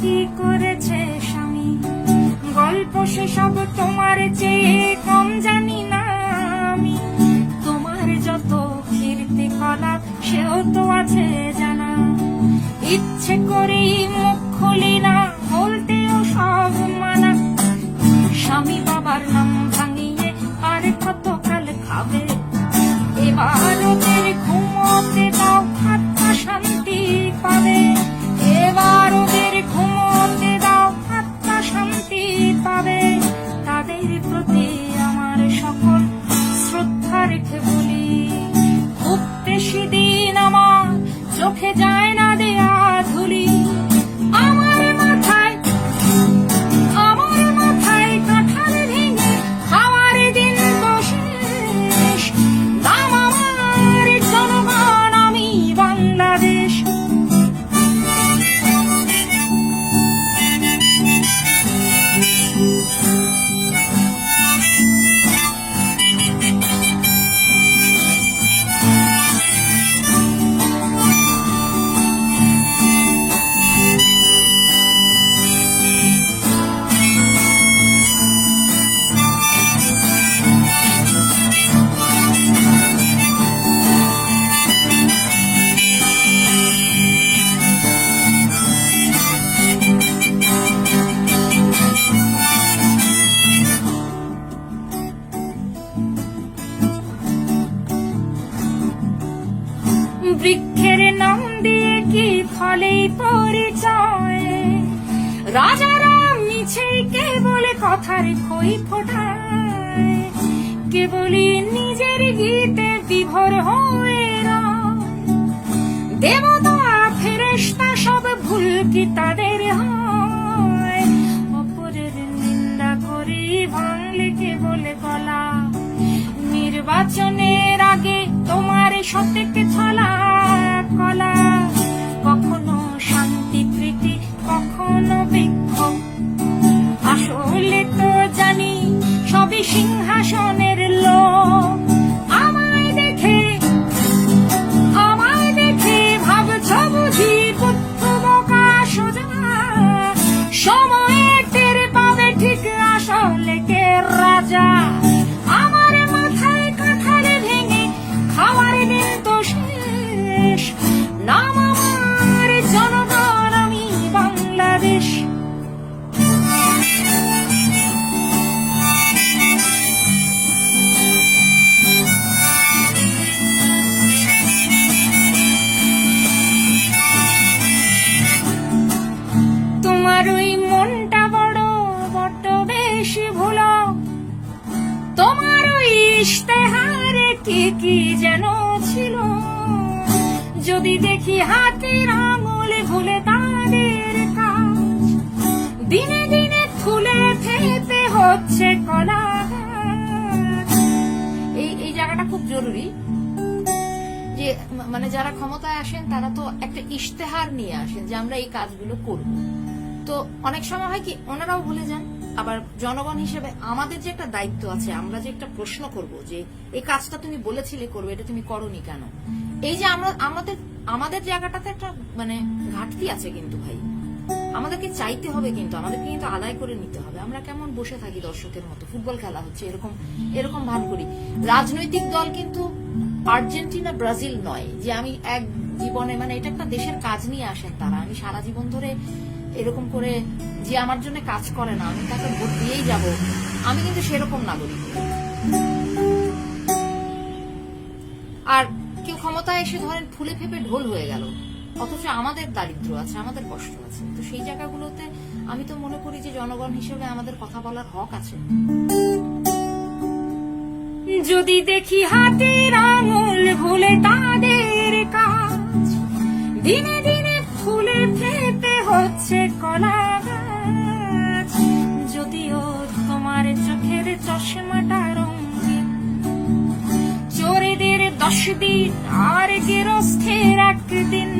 কি করেছে স্বামী। গল্প সেসব তোমার চেয়ে কম জানি না আমি। তোমার যত কীর্তি কলাপ সেও তো আছে জানা। ইচ্ছে করেই মুখ খুলি না, বলতেও সব মানা। স্বামী বাবার নাম ভাঙিয়ে আর কতকাল খাবে। এবার ওদের ঘুমোতে দাও, আত্মা শান্তি পাবে। এবার ওদের ঘুমোতে দাও, আত্মা শান্তি পাবে। তাদের প্রতি আমার সকল শ্রদ্ধা রেখে বলি, খুব বেশি দিন আমার চোখে যায় না দেয়া ধুলি। আমার মাথায় কাঁঠাল ভেঙে খাওয়ার দিন শেষ। দাম আমার জনগণ, আমি বাংলাদেশ। বৃক্ষের নাম দিয়ে কি ফলেই পরিচয়। রাজারা মিছে কেবল কথার খই ফোটায়। কেবলই নিজের গীতে বিভোর হয়ে রয়। দেবতা ফেরেশতা সব ভুল কি তাদের হয়। অপরের নিন্দা করে ভাঙলে কেবল গলা। নির্বাচনের আগে তোমার সতেক ছলা কলা। কখনো শান্তি প্রীতি, কখনো বিক্ষোভ। আসলে তো জানি সবই সিংহাসনের লোক। আমায় দেখে ভাবছো বুঝি বুদ্ধ বোকা সোজা। সময়ে টের পাবে ঠিক আসলে কে রাজা। আমার মাথায় কাঁঠাল ভেঙে খাওয়ার দিন তো শেষ। নাম আমার জনগণ, আমি বাংলাদেশ। তোমার ওই মনটা বড্ড বেশি ভুলো। তোমার ওই ইশতেহারে কি যেন ছিল। যদি দেখি হাতের আঙুল ভুলে তাদের কাজ। দিনে দিনে ফুলে ফেপে হচ্ছে কলা। এই জায়গাটা খুব জরুরি যে মানে যারা ক্ষমতায় আসেন তারা তো একটা ইশতেহার নিয়ে আসেন যে আমরা এই কাজগুলো করব। তো অনেক সময় হয় কি ওনারাও ভুলে যান। আবার জনগণ হিসেবে আমাদের যে একটা দায়িত্ব আছে, আমরা যে একটা প্রশ্ন করব যে এই কাজটা তুমি বলেছিলে করবে, এটা তুমি করোনি কেন। এই যে আমাদের জায়গাটাতে একটা মানে ঘাটতি আছে কিন্তু ভাই। আমাদেরকে চাইতে হবে, কিন্তু আমাদেরকে কিন্তু আদায় করে নিতে হবে। আমরা কেমন বসে থাকি দর্শকের মতো, ফুটবল খেলা হচ্ছে এরকম ভান করি। রাজনৈতিক দল কিন্তু আর্জেন্টিনা ব্রাজিল নয় যে আমি এক জীবনে মানে এটা একটা দেশের কাজ নিয়ে আসেন তারা। আমি সারা জীবন ধরে এরকম করে যে আমার জন্য কাজ করে না আমি তাকে ভোট দিয়েই যাব, আমি কিন্তু সেরকম নাগরিক। আর কেউ ক্ষমতায় এসে ধরেন ফুলে ফেপে ঢোল হয়ে গেল, অথচ আমাদের দারিদ্র আছে, আমাদের কষ্ট আছে। তো সেই জায়গাগুলোতে আমি তো মনে করি যে জনগণ হিসেবে আমাদের কথা বলার হক আছে। যদি দেখি হাতের আঙুল ভুলে তাদের কাজ। দিনে দিনে ফুলে ফেপে হচ্ছে কলা গাছ। যদিও তোমার চোখের চশমাটা রঙিন। চোরেদের 10 দিন আর গেরস্থের 1 দিন।